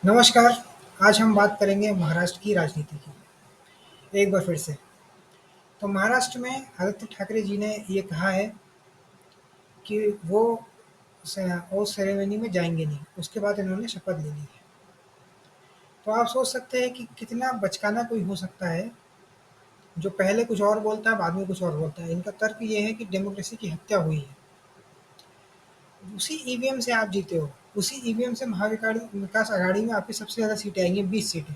नमस्कार। आज हम बात करेंगे महाराष्ट्र की राजनीति की। एक बार फिर से। तो महाराष्ट्र में आदित्य ठाकरे जी ने ये कहा है कि वो ओथ सेरेमनी में जाएंगे नहीं। उसके बाद इन्होंने शपथ ले ली है। तो आप सोच सकते हैं कि कितना बचकाना कोई हो सकता है जो पहले कुछ और बोलता है बाद में कुछ और बोलता है। इनका तर्क ये है कि डेमोक्रेसी की हत्या हुई है। उसी ईवीएम से आप जीते हो। उसी ईवीएम से विकास आघाड़ी में आपकी सबसे ज़्यादा सीटें आई हैं, 20 सीटें।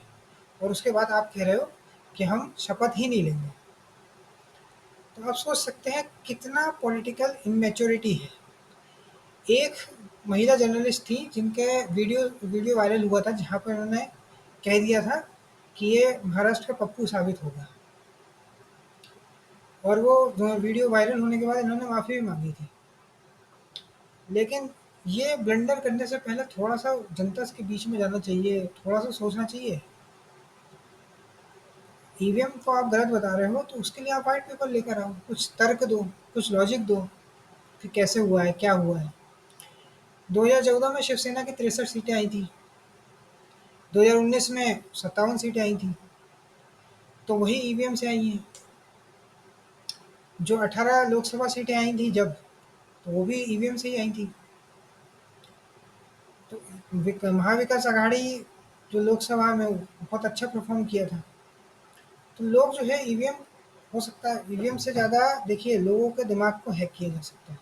और उसके बाद आप कह रहे हो कि हम शपथ ही नहीं लेंगे। तो आप सोच सकते हैं कितना पॉलिटिकल इमेच्योरिटी है। एक महिला जर्नलिस्ट थी जिनके वीडियो वीडियो वायरल हुआ था, जहाँ पर उन्होंने कह दिया था कि ये महाराष्ट्र का पप्पू साबित होगा। और वो जो वीडियो वायरल होने के बाद इन्होंने माफ़ी भी मांगी थी। लेकिन ये ब्लंडर करने से पहले थोड़ा सा जनता के बीच में जाना चाहिए, थोड़ा सा सोचना चाहिए। ईवीएम को आप गलत बता रहे हो तो उसके लिए आप व्हाइट पेपर लेकर आओ, कुछ तर्क दो, कुछ लॉजिक दो कि कैसे हुआ है, क्या हुआ है। 2014 में शिवसेना की 63 सीटें आई थी। 2019 में 57 सीटें आई थी। तो वही ईवीएम से आई हैं। जो 18 लोकसभा सीटें आई थी जब, तो वो भी ईवीएम से ही आई थी। तो महाविकास आघाड़ी जो लोकसभा में बहुत अच्छा परफॉर्म किया था। तो लोग जो है ईवीएम, हो सकता है ईवीएम से ज़्यादा देखिए लोगों के दिमाग को हैक किया जा सकता है।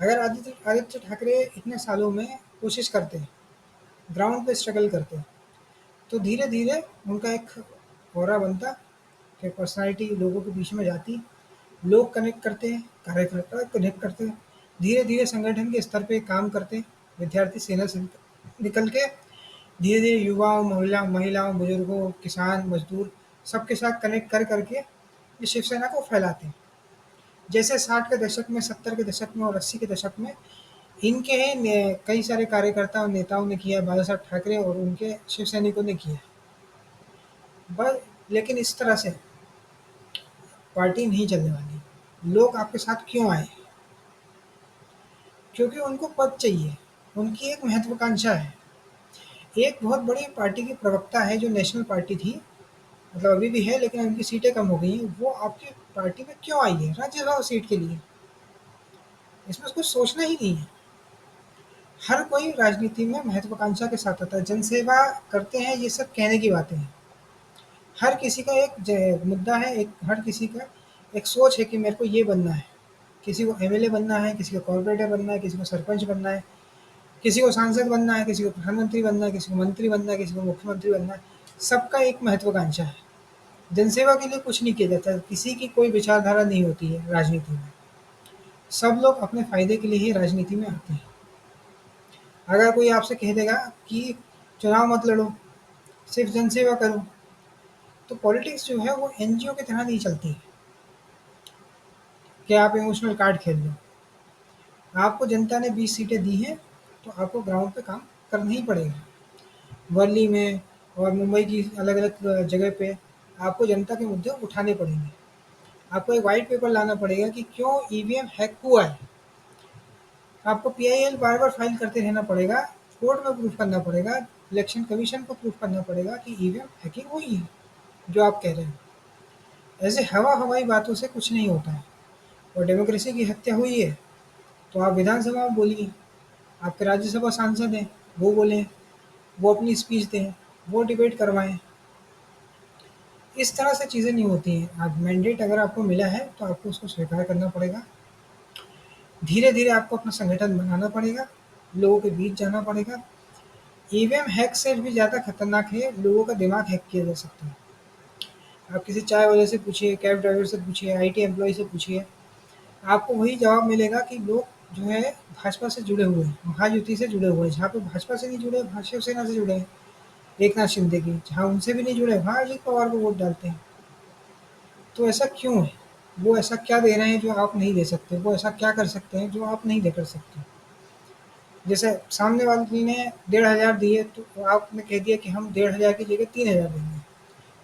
अगर आदित्य आदित्य ठाकरे इतने सालों में कोशिश करते हैं, ग्राउंड पे स्ट्रगल करते हैं, तो धीरे धीरे उनका एक ऑरा बनता, फिर पर्सनालिटी लोगों के बीच में जाती, लोग कनेक्ट करते हैं, कार्यकर्ता कनेक्ट करते हैं, धीरे धीरे संगठन के स्तर पे काम करते हैं, विद्यार्थी सेना से निकल के धीरे धीरे युवाओं, महिलाओं, बुजुर्गों, किसान, मजदूर सबके साथ कनेक्ट कर करके ये शिवसेना को फैलाते हैं। जैसे 60 के दशक में, 70 के दशक में और 80 के दशक में इनके कई सारे कार्यकर्ता और नेताओं ने किया है, बाला साहब ठाकरे और उनके शिव सैनिकों ने किया है। बस लेकिन इस तरह से पार्टी नहीं चलने वाली। लोग आपके साथ क्यों आए? क्योंकि उनको पद चाहिए, उनकी एक महत्वाकांक्षा है। एक बहुत बड़ी पार्टी की प्रवक्ता है जो नेशनल पार्टी थी, मतलब अभी भी है लेकिन उनकी सीटें कम हो गई हैं, वो आपकी पार्टी में क्यों आई है? राज्यसभा सीट के लिए। इसमें कुछ सोचना ही नहीं है। हर कोई राजनीति में महत्वाकांक्षा के साथ आता है। जनसेवा करते हैं, ये सब कहने की बातें हैं। हर किसी का एक मुद्दा है, एक हर किसी का एक सोच है कि मेरे को ये बनना है। किसी को एमएलए बनना है, किसी को कॉर्पोरेटर बनना है, किसी को सरपंच बनना है, किसी को सांसद बनना है, किसी को प्रधानमंत्री बनना है, किसी को मंत्री बनना है, किसी को मुख्यमंत्री बनना है। सबका एक महत्वाकांक्षा है। जनसेवा के लिए कुछ नहीं किया जाता, किसी की कोई विचारधारा नहीं होती है राजनीति में। सब लोग अपने फायदे के लिए ही राजनीति में आते हैं। अगर कोई आपसे कह देगा कि चुनाव मत लड़ो, सिर्फ जनसेवा करो, तो पॉलिटिक्स जो है वो एनजीओ की तरह नहीं चलती है कि आप इमोशनल कार्ड खेल लो। आपको जनता ने 20 सीटें दी हैं, तो आपको ग्राउंड पे काम करना ही पड़ेगा। वर्ली में और मुंबई की अलग-अलग जगह पे आपको जनता के मुद्दे उठाने पड़ेंगे। आपको एक व्हाइट पेपर लाना पड़ेगा कि क्यों ईवीएम हैक हुआ है। आपको पीआईएल बार-बार फाइल करते रहना पड़ेगा, कोर्ट में प्रूफ करना पड़ेगा, इलेक्शन कमीशन को प्रूफ करना पड़ेगा कि ईवीएम हैकिंग हुई है, जो आप कह रहे हैं। ऐसे हवा-हवाई बातों से कुछ नहीं होता है। और डेमोक्रेसी की हत्या हुई है, तो आप विधानसभा में बोलिए। आपके राज्यसभा सांसद हैं, वो बोलें, वो अपनी स्पीच दें, वो डिबेट करवाएँ। इस तरह से चीज़ें नहीं होती हैं। आज मैंडेट अगर आपको मिला है, तो आपको उसको स्वीकार करना पड़ेगा। धीरे-धीरे आपको अपना संगठन बनाना पड़ेगा, लोगों के बीच जाना पड़ेगा। ईवीएम हैक से भी ज़्यादा खतरनाक है, लोगों का दिमाग हैक किया जा सकता है। आप किसी चाय वाले से पूछिए, कैब ड्राइवर से पूछिए, आईटी एम्प्लॉयी से पूछिए, आपको वही जवाब मिलेगा कि लोग जो है भाजपा से जुड़े हुए हैं, महायुति से जुड़े हुए हैं। जहाँ पे भाजपा से नहीं जुड़े, वहाँ शिवसेना से जुड़े हैं, एकनाथ शिंदे की। जहाँ उनसे भी नहीं जुड़े, वहाँ अजित पवार को वोट डालते हैं। तो ऐसा क्यों है? वो ऐसा क्या दे रहे हैं जो आप नहीं दे सकते? वो ऐसा क्या कर सकते हैं जो आप नहीं दे कर सकते? जैसे सामने वाले ने 1500 दिए, तो आपने कह दिया कि हम 1500 की जगह 3000 देंगे।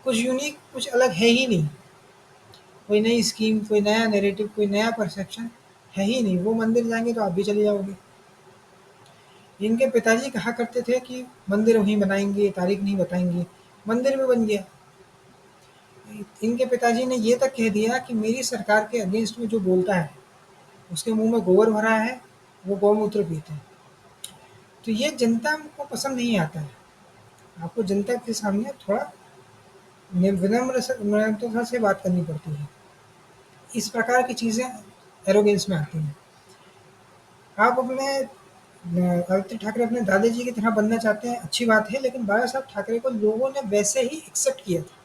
कुछ यूनिक, कुछ अलग है ही नहीं। कोई नई स्कीम, कोई नया नैरेटिव, कोई नया परसेप्शन है ही नहीं। वो मंदिर जाएँगे तो आप भी चले जाओगे। इनके पिताजी कहा करते थे कि मंदिर वहीं बनाएँगे, तारीख नहीं बताएँगे, मंदिर भी बन गया। इनके पिताजी ने ये तक कह दिया कि मेरी सरकार के अगेंस्ट में जो बोलता है, उसके मुँह में गोबर भरा है, वो गौमूत्र पीते हैं। तो ये जनता को पसंद नहीं आता है। आपको जनता के सामने थोड़ा विनम्रता से बात करनी पड़ती है। इस प्रकार की चीज़ें एरोगेंस में आती हैं। आप अपने आदित्य ठाकरे अपने दादाजी की तरह बनना चाहते हैं, अच्छी बात है, लेकिन बाला साहब ठाकरे को लोगों ने वैसे ही एक्सेप्ट किया था,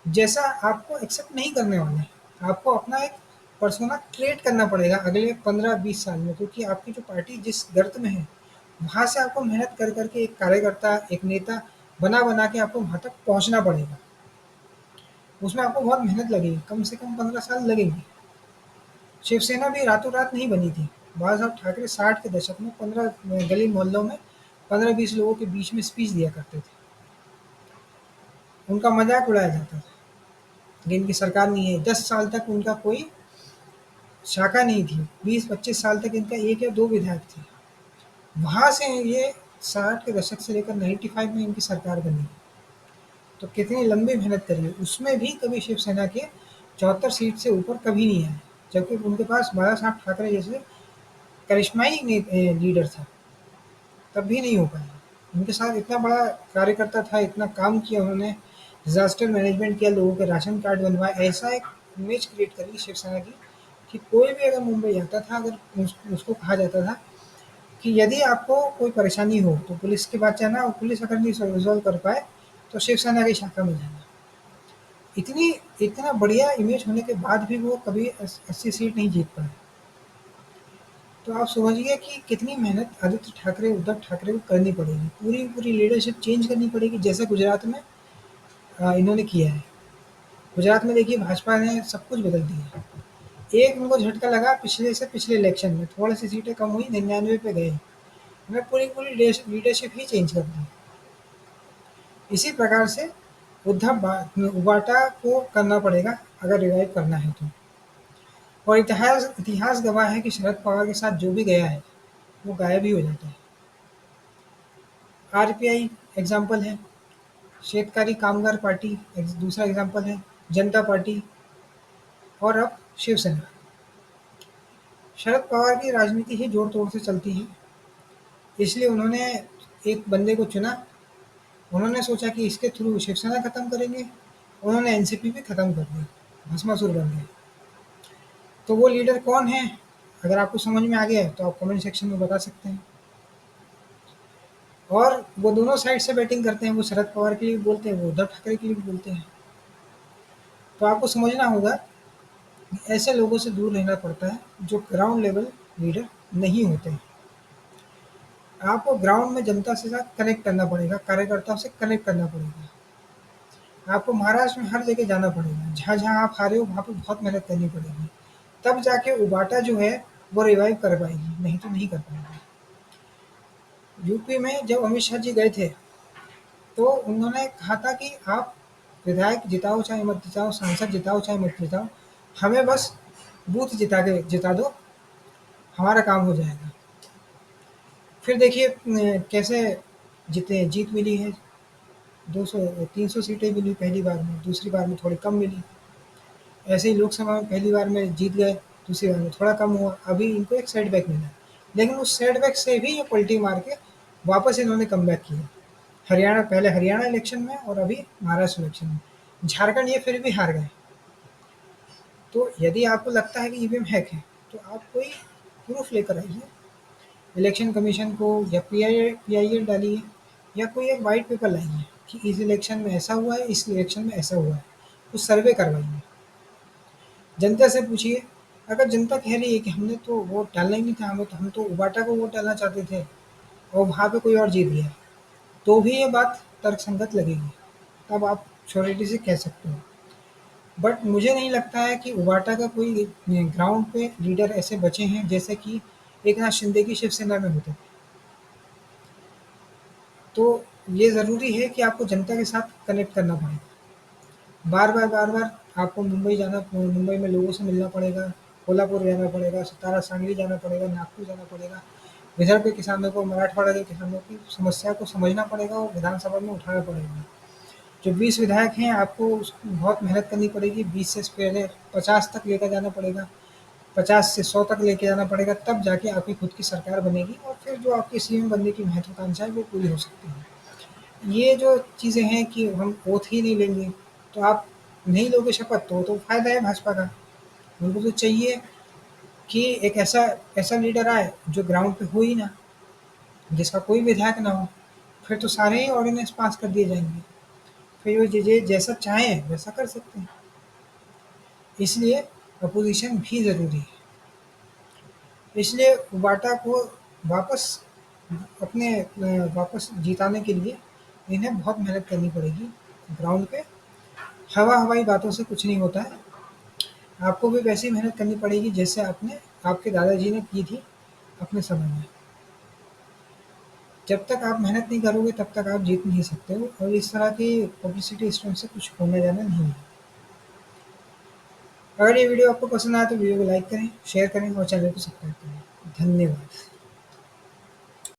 जैसा आपको एक्सेप्ट नहीं करने वाले हैं। आपको अपना एक पर्सोना क्रिएट करना पड़ेगा अगले 15-20 साल में, क्योंकि आपकी जो पार्टी जिस गर्त में है, वहाँ से आपको मेहनत कर कर के एक कार्यकर्ता, एक नेता बना-बना के आपको वहाँ तक पहुँचना पड़ेगा। उसमें आपको बहुत मेहनत लगेगी, कम से कम 15 साल लगेंगे। शिवसेना भी रातों-रात नहीं बनी थी। बाला साहब ठाकरे 60 के दशक में 15 गली मोहल्लों में 15-20 लोगों के बीच में स्पीच दिया करते थे। उनका मज़ाक उड़ाया जाता था कि इनकी सरकार नहीं है। 10 साल तक उनका कोई शाखा नहीं थी। 20-25 साल तक इनका 1 या 2 विधायक थे। वहाँ से ये 60 के दशक से लेकर 95 में इनकी सरकार बनी। तो कितनी लंबी मेहनत करी है। उसमें भी कभी शिवसेना के 74 सीट से ऊपर कभी नहीं आए। जबकि उनके पास बाला साहब ठाकरे जैसे करिश्माई लीडर था, तब भी नहीं हो पाया। उनके साथ इतना बड़ा कार्यकर्ता था, इतना काम किया उन्होंने, डिज़ास्टर मैनेजमेंट किया, लोगों के राशन कार्ड बनवाए, ऐसा एक इमेज क्रिएट करी शिवसेना की कि कोई भी अगर मुंबई आता था, अगर उसको कहा जाता था कि यदि आपको कोई परेशानी हो तो पुलिस के पास जाना, और पुलिस अगर नहीं रिजॉल्व कर पाए तो शिवसेना की शाखा में जाना। इतनी इतना बढ़िया इमेज होने के बाद भी वो कभी 80 सीट नहीं जीत पाए। तो आप समझिए कि कितनी मेहनत आदित्य ठाकरे, उद्धव ठाकरे को करनी पड़ेगी। पूरी पूरी लीडरशिप चेंज करनी पड़ेगी, जैसे गुजरात में इन्होंने किया है। गुजरात में देखिए भाजपा ने सब कुछ बदल दिया। एक उनको झटका लगा पिछले से पिछले इलेक्शन में, थोड़ी सी सीटें कम हुई, 99 पे गए। उन्हें पूरी पूरी लीडरशिप ही चेंज कर दी। इसी प्रकार से उबाटा को करना पड़ेगा अगर रिवाइव करना है तो। और इतिहास इतिहास गवाह है कि शरद पवार के साथ जो भी गया है वो गायब ही हो जाता है। आरपीआई एग्जाम्पल है, शेतकारी कामगार पार्टी दूसरा एग्जाम्पल है, जनता पार्टी, और अब शिवसेना। शरद पवार की राजनीति ही जोड़ तोड़ से चलती है, इसलिए उन्होंने एक बंदे को चुना। उन्होंने सोचा कि इसके थ्रू शिवसेना खत्म करेंगे, उन्होंने एनसीपी भी खत्म कर दी, भस्मासुर बन गए। तो वो लीडर कौन है? अगर आपको समझ में आ गया है तो आप कमेंट सेक्शन में बता सकते हैं। और वो दोनों साइड से बैटिंग करते हैं, वो शरद पवार के लिए भी बोलते हैं, वो उद्धव ठाकरे के लिए भी बोलते हैं। तो आपको समझना होगा कि ऐसे लोगों से दूर रहना पड़ता है जो ग्राउंड लेवल लीडर नहीं होते हैं। आपको ग्राउंड में जनता से साथ कनेक्ट करना पड़ेगा, कार्यकर्ताओं से कनेक्ट करना पड़ेगा। आपको महाराष्ट्र में हर जगह जाना पड़ेगा, जहाँ-जहाँ आप हारे हो वहाँ पे बहुत मेहनत करनी पड़ेगी। तब जाके उबाटा जो है वो रिवाइव कर पाएगी, नहीं तो नहीं कर पाएगी। यूपी में जब अमित शाह जी गए थे, तो उन्होंने कहा था कि आप विधायक जिताओ चाहे मत जिताओ, सांसद जिताओ चाहे मत जिताओ, हमें बस बूथ जिता दो, हमारा काम हो जाएगा। फिर देखिए कैसे जीते, जीत मिली है। 200 300 सीटें मिली पहली बार में, दूसरी बार में थोड़ी कम मिली। ऐसे ही लोकसभा में पहली बार में जीत गए, दूसरी बार में थोड़ा कम हुआ, अभी इनको एक सेटबैक मिला। लेकिन उस सेटबैक से भी ये पलटी मार के वापस इन्होंने कमबैक किया। हरियाणा, पहले हरियाणा इलेक्शन में और अभी महाराष्ट्र इलेक्शन में। झारखंड ये फिर भी हार गए। तो यदि आपको लगता है कि ईवीएम हैक है, तो आप कोई प्रूफ लेकर आइए इलेक्शन कमीशन को, या पीआईएल डालिए, या कोई एक वाइट पेपर लाइए कि इस इलेक्शन में ऐसा हुआ है, इस इलेक्शन में ऐसा हुआ है। कुछ सर्वे करवाइए, जनता से पूछिए। अगर जनता कह रही है कि हमने तो वोट डालना ही नहीं था, हमें तो हम तो उबाटा को वोट डालना चाहते थे और वहाँ पे कोई और जीत गया, तो भी ये बात तर्कसंगत लगेगी, तब आप श्योरिटी से कह सकते हो। बट मुझे नहीं लगता है कि उबाटा का कोई ग्राउंड पे लीडर ऐसे बचे हैं जैसे कि एकनाथ शिंदे की शिवसेना में होते थे। तो ये ज़रूरी है कि आपको जनता के साथ कनेक्ट करना पड़ेगा। बार-बार आपको मुंबई में लोगों से मिलना पड़ेगा, कोल्हापुर जाना पड़ेगा, सतारा, सांगली जाना पड़ेगा, नागपुर जाना पड़ेगा। विदर्भ के किसानों को, मराठवाड़ा के किसानों की समस्या को समझना पड़ेगा और विधानसभा में उठाना पड़ेगा। जो 20 विधायक हैं, आपको बहुत मेहनत करनी पड़ेगी, 20 से पहले 50 तक लेकर जाना पड़ेगा, 50 से 100 तक लेके जाना पड़ेगा, तब जाके आपकी खुद की सरकार बनेगी और फिर जो आपकी सीएम बनने की महत्वाकांक्षा है वो पूरी हो सकती है। ये जो चीज़ें हैं कि हम ओथ ही नहीं लेंगे, तो आप नहीं लोगे शपथ, तो फायदा है भाजपा का। उनको तो चाहिए कि एक ऐसा ऐसा लीडर आए जो ग्राउंड पे हो ही ना, जिसका कोई विधायक ना हो, फिर तो सारे ही ऑर्डिनेंस पास कर दिए जाएंगे, फिर वो जैसा चाहें वैसा कर सकते हैं। इसलिए अपोजिशन भी ज़रूरी है। इसलिए वाटा को वापस वापस जिताने के लिए इन्हें बहुत मेहनत करनी पड़ेगी ग्राउंड पे। हवाई बातों से कुछ नहीं होता है। आपको भी वैसी मेहनत करनी पड़ेगी जैसे आपने आपके दादाजी ने की थी अपने समय में। जब तक आप मेहनत नहीं करोगे तब तक आप जीत नहीं सकते हो, और इस तरह की पब्लिसिटी स्टंट से कुछ होने जाना नहीं है। अगर ये वीडियो आपको पसंद आए तो वीडियो को लाइक करें, शेयर करें और चैनल को सब्सक्राइब करें। धन्यवाद।